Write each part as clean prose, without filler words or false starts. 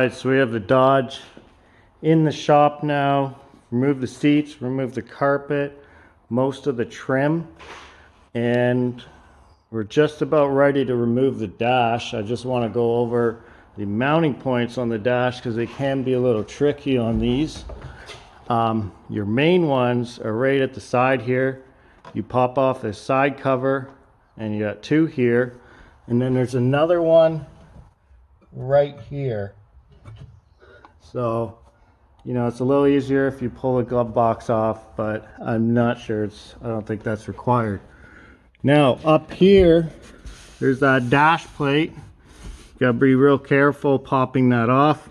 Alright, so we have the Dodge in the shop now. Remove the seats, remove the carpet, most of the trim, and we're just about ready to remove the dash. I just want to go over the mounting points on the dash because they can be a little tricky on these. Your main ones are right at the side here. You pop off the side cover and you got two here, and then there's another one right here. So, you know, it's a little easier if you pull the glove box off, but I'm not sure I don't think that's required. Now up here, there's that dash plate. You gotta be real careful popping that off.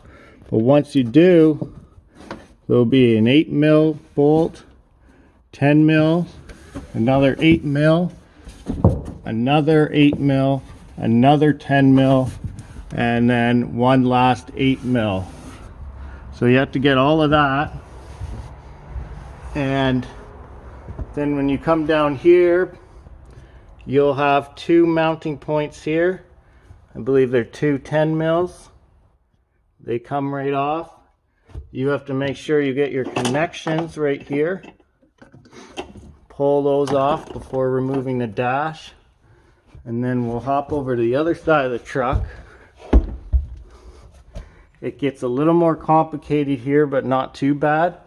But once you do, there'll be an 8mm bolt, 10mm, another 8mm, another 8mm, another 10mm, and then one last 8mm. So you have to get all of that. And then when you come down here, you'll have two mounting points here. I believe they're two 10mm. They come right off. You have to make sure you get your connections right here. Pull those off before removing the dash. And then we'll hop over to the other side of the truck. It gets a little more complicated here, but not too bad.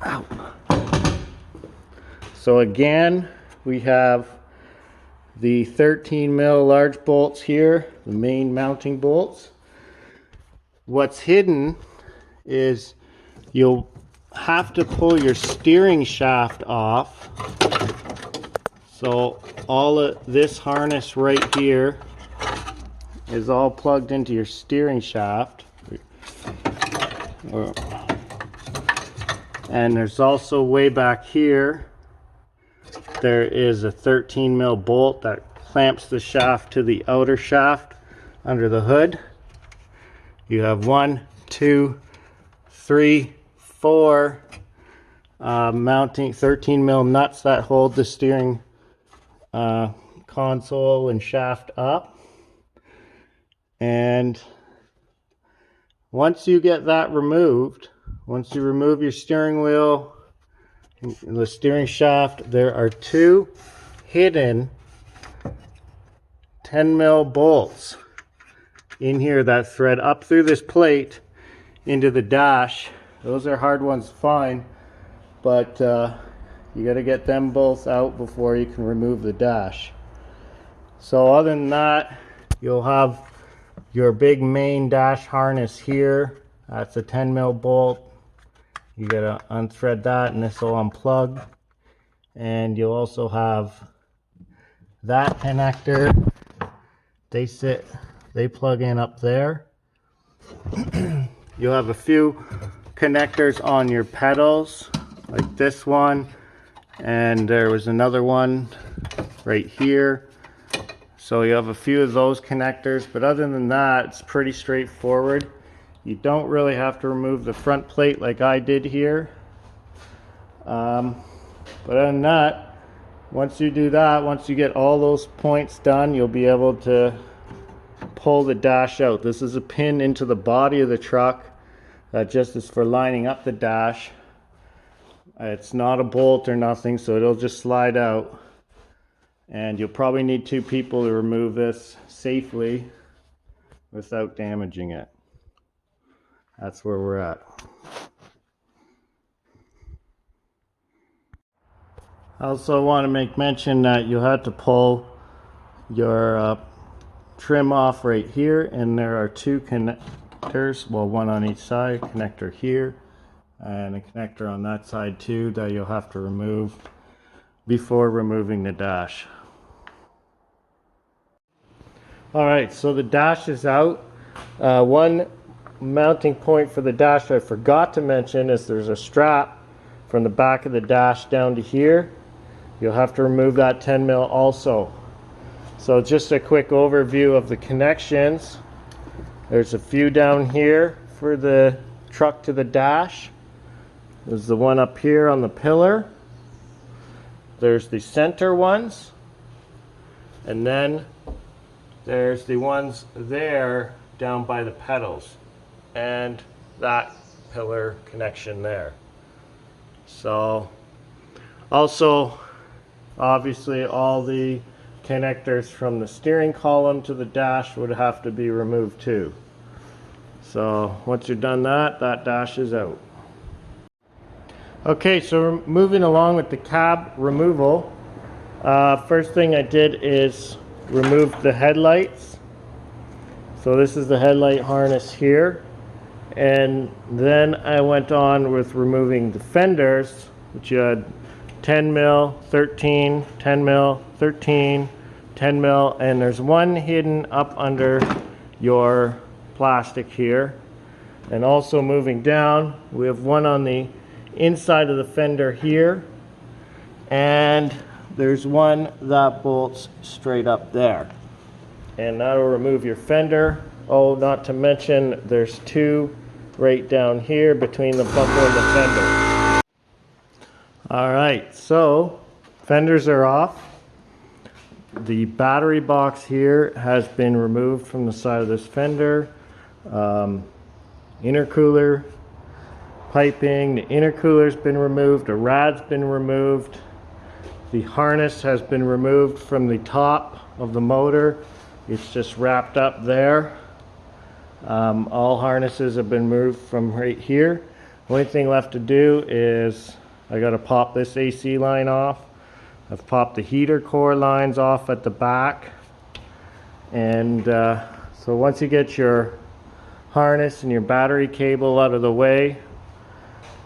Ow. So again, we have the 13mm large bolts here, the main mounting bolts. What's hidden is you'll have to pull your steering shaft off. So all of this harness right here is all plugged into your steering shaft. And there's also way back here, there is a 13mm bolt that clamps the shaft to the outer shaft under the hood. You have 1, 2, 3, 4 mounting 13mm nuts that hold the steering console and shaft up. And once you get that removed, once you remove your steering wheel, the steering shaft, there are two hidden 10mm bolts in here that thread up through this plate into the dash. Those are hard ones to find, but you got to get them both out before you can remove the dash. So other than that, you'll have your big main dash harness here. That's a 10mm bolt. You gotta unthread that and this will unplug. And you'll also have that connector. They plug in up there. You'll have a few connectors on your pedals, like this one, and there was another one right here. So you have a few of those connectors, but other than that, it's pretty straightforward. You don't really have to remove the front plate like I did here. But other than that, once you do that, once you get all those points done, you'll be able to pull the dash out. This is a pin into the body of the truck that just is for lining up the dash. It's not a bolt or nothing, so it'll just slide out. And you'll probably need two people to remove this safely without damaging it. That's where we're at. I also want to make mention that you'll have to pull your trim off right here, and there are two connectors, well, one on each side, connector here and a connector on that side too, that you'll have to remove before removing the dash. Alright, so the dash is out. One mounting point for the dash I forgot to mention is there's a strap from the back of the dash down to here. You'll have to remove that 10mm also. So just a quick overview of the connections. There's a few down here for the truck to the dash. There's the one up here on the pillar. There's the center ones. And then there's the ones there down by the pedals and that pillar connection there. So also obviously all the connectors from the steering column to the dash would have to be removed too. So once you've done that, that dash is out. Okay, so we're moving along with the cab removal. First thing I did is remove the headlights. So this is the headlight harness here. And then I went on with removing the fenders, which you had 10 mil, 13, 10 mil, 13, 10 mil, and there's one hidden up under your plastic here. And also moving down, we have one on the inside of the fender here, and there's one that bolts straight up there, and that'll remove your fender. Oh, not to mention there's two right down here between the bumper and the fender. Alright, so fenders are off. The battery box here has been removed from the side of this fender. Intercooler piping, the intercooler's been removed, a rad's been removed, the harness has been removed from the top of the motor. It's just wrapped up there. All harnesses have been moved from right here. Only thing left to do is I got to pop this AC line off. I've popped the heater core lines off at the back, and so once you get your harness and your battery cable out of the way,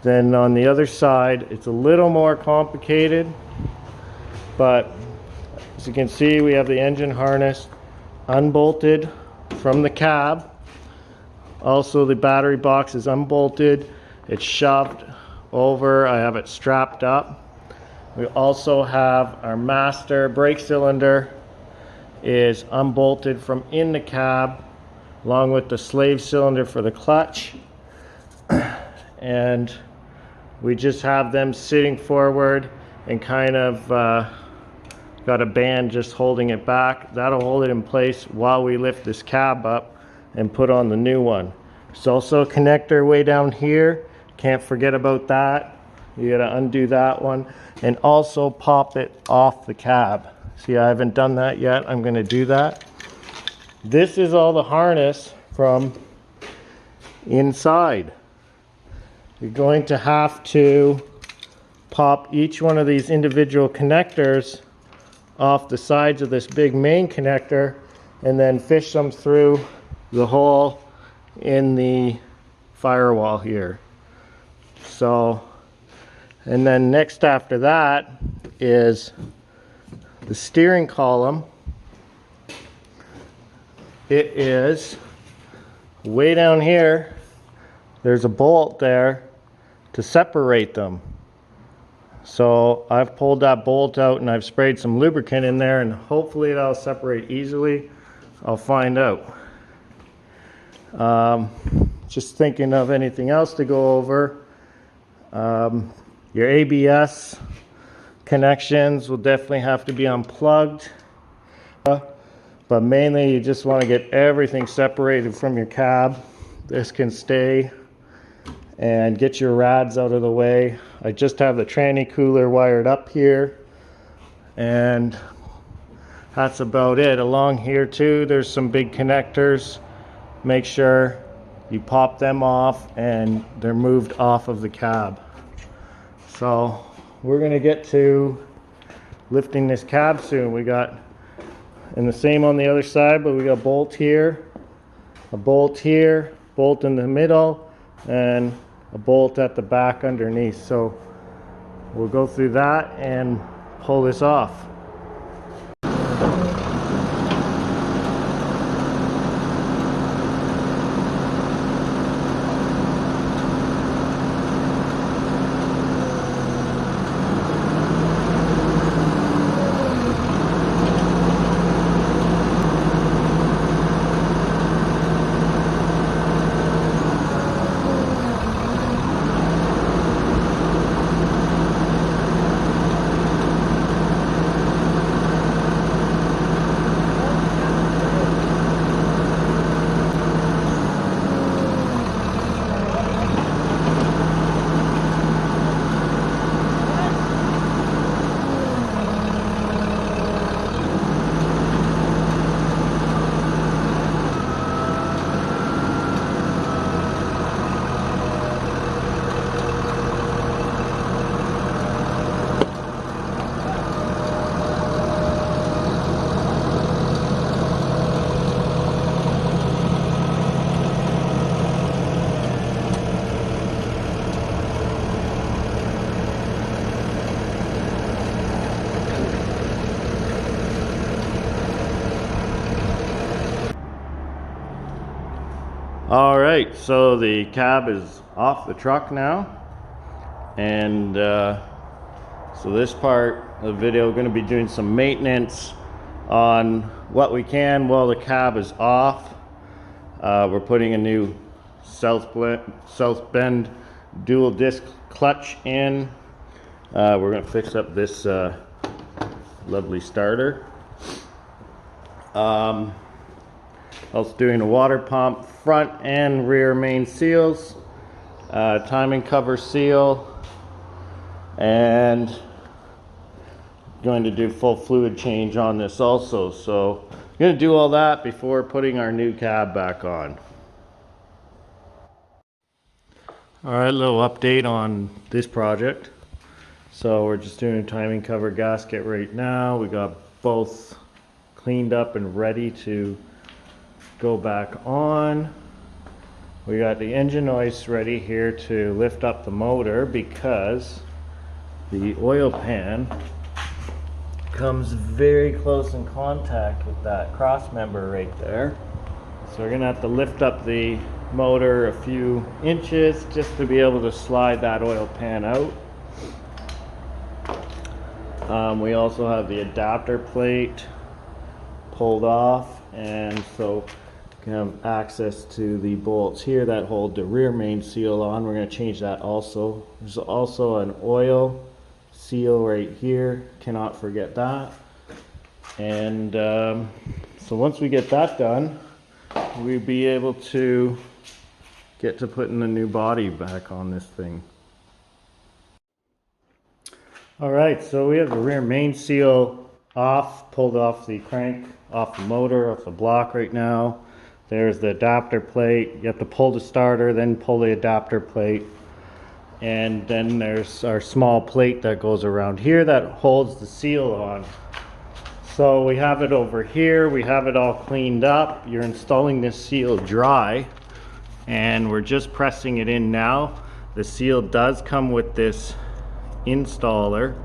then on the other side it's a little more complicated, but as you can see, we have the engine harness unbolted from the cab. Also the battery box is unbolted, it's shoved over, I have it strapped up. We also have our master brake cylinder is unbolted from in the cab, along with the slave cylinder for the clutch, and we just have them sitting forward and kind of got a band just holding it back. That'll hold it in place while we lift this cab up and put on the new one. There's also a connector way down here, can't forget about that. You gotta undo that one and also pop it off the cab. See, I haven't done that yet, I'm gonna do that. This is all the harness from inside. You're going to have to pop each one of these individual connectors off the sides of this big main connector and then fish them through the hole in the firewall here. So, and then next after that is the steering column. It is way down here. There's a bolt there to separate them. So I've pulled that bolt out and I've sprayed some lubricant in there, and hopefully that'll separate easily. I'll find out. Just thinking of anything else to go over. Your ABS connections will definitely have to be unplugged. But mainly you just want to get everything separated from your cab. This can stay, and get your rads out of the way. I just have the tranny cooler wired up here, and that's about it. Along here too, there's some big connectors. Make sure you pop them off and they're moved off of the cab. So we're gonna get to lifting this cab soon. We got, and the same on the other side, but we got a bolt here, bolt in the middle, and a bolt at the back underneath. So we'll go through that and pull this off. All right, so the cab is off the truck now, and so this part of the video, we're going to be doing some maintenance on what we can while the cab is off. We're putting a new south bend dual disc clutch in. We're going to fix up this lovely starter. Also doing a water pump, front and rear main seals, timing cover seal, and going to do full fluid change on this also. So I'm going to do all that before putting our new cab back on. All right, a little update on this project. So we're just doing a timing cover gasket right now. We got both cleaned up and ready to go back on. We got the engine hoist ready here to lift up the motor because the oil pan comes very close in contact with that cross member right there. So we're gonna have to lift up the motor a few inches just to be able to slide that oil pan out. We also have the adapter plate pulled off, and so you can have access to the bolts here that hold the rear main seal on. We're going to change that also. There's also an oil seal right here, cannot forget that. And so once we get that done, we'll be able to get to putting the new body back on this thing. All right, so we have the rear main seal off, pulled off the crank, off the motor, off the block right now. There's the adapter plate. You have to pull the starter, then pull the adapter plate. And then there's our small plate that goes around here that holds the seal on. So we have it over here. We have it all cleaned up. You're installing this seal dry, and we're just pressing it in now. The seal does come with this installer.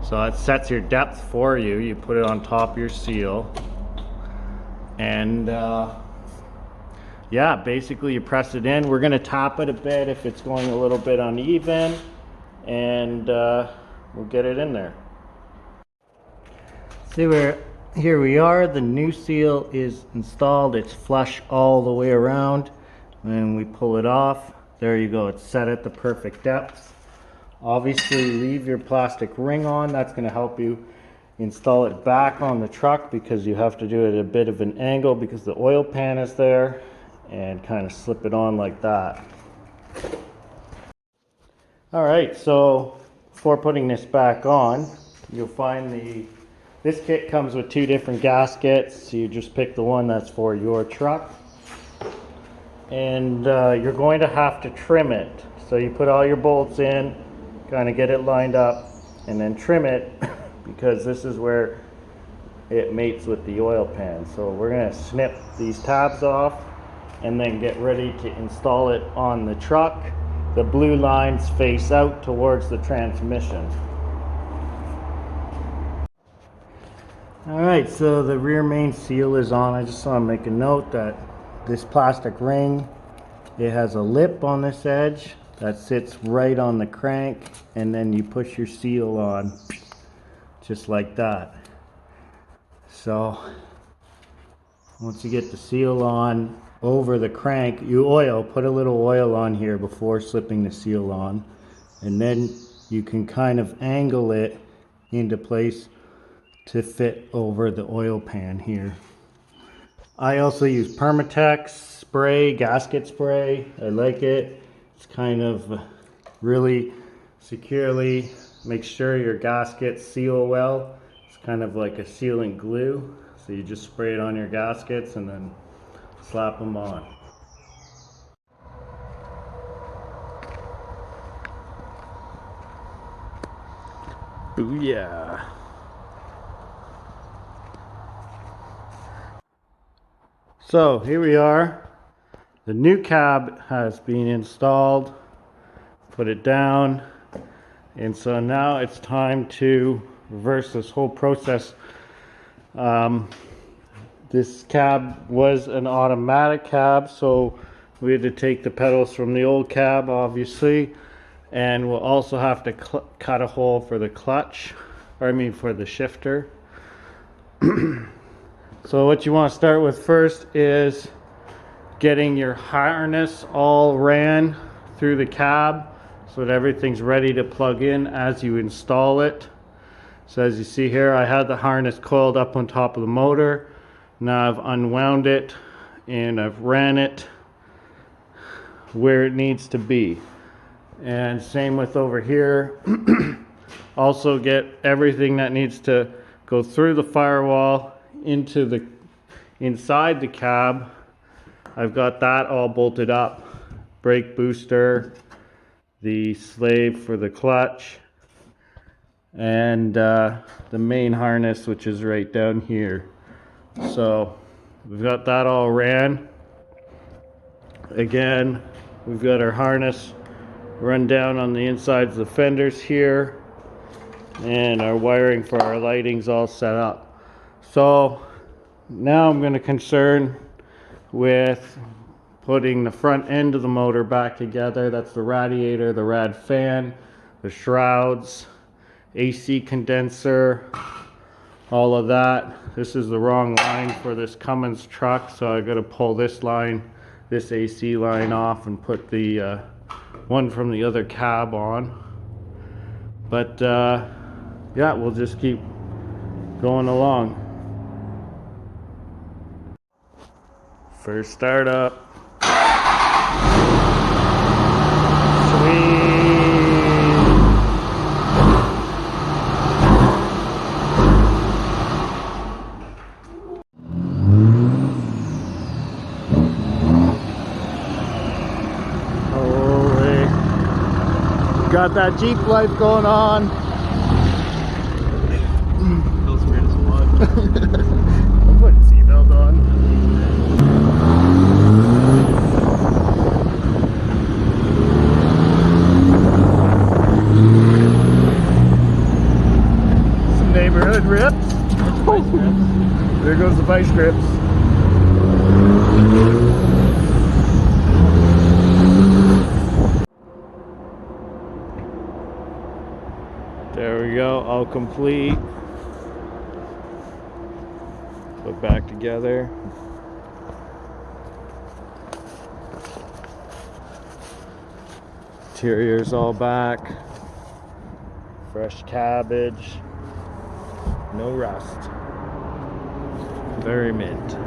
So it sets your depth for you. You put it on top of your seal. And yeah, basically you press it in. We're going to tap it a bit if it's going a little bit uneven, and we'll get it in there. See, here we are. The new seal is installed. It's flush all the way around. And we pull it off. There you go. It's set at the perfect depth. Obviously leave your plastic ring on. That's going to help you install it back on the truck, because you have to do it at a bit of an angle because the oil pan is there, and kind of slip it on like that. All right, so before putting this back on, you'll find this kit comes with two different gaskets. So you just pick the one that's for your truck, and you're going to have to trim it. So you put all your bolts in, kind of get it lined up, and then trim it because this is where it mates with the oil pan. So we're going to snip these tabs off and then get ready to install it on the truck. The blue lines face out towards the transmission. All right, so the rear main seal is on. I just want to make a note that this plastic ring, it has a lip on this edge that sits right on the crank, and then you push your seal on just like that. So once you get the seal on over the crank, you put a little oil on here before slipping the seal on, and then you can kind of angle it into place to fit over the oil pan here. I also use Permatex spray, gasket spray. I like it. It's kind of really securely makes sure your gaskets seal well. It's kind of like a sealant glue. So you just spray it on your gaskets and then slap them on. Booyah! So here we are. The new cab has been installed. Put it down. And so now it's time to reverse this whole process. This cab was an automatic cab, so We had to take the pedals from the old cab, obviously, and we'll also have to cut a hole for the clutch, or I mean for the shifter. So what you want to start with first is getting your harness all ran through the cab so that everything's ready to plug in as you install it. So as you see here, I had the harness coiled up on top of the motor. Now I've unwound it and I've ran it where it needs to be. And same with over here. Also get everything that needs to go through the firewall into the inside the cab. I've got that all bolted up. Brake booster, the slave for the clutch, and the main harness, which is right down here. So we've got that all ran. Again, we've got our harness run down on the insides of the fenders here, and our wiring for our lighting's all set up. So now I'm going to concern with putting the front end of the motor back together. That's the radiator, the rad fan, the shrouds, AC condenser, all of that. This is the wrong line for this Cummins truck, so I got to pull this line, this AC line off, and put the one from the other cab on. But yeah, we'll just keep going along. First startup. Sweet. Holy. Got that Jeep life going on. Feels weird as fuck. I'm putting seatbelt on. Some neighborhood rips. There goes the vice grips. There we go, all complete. Put back together. Interior's all back. Fresh cabbage. No rust. Very mint.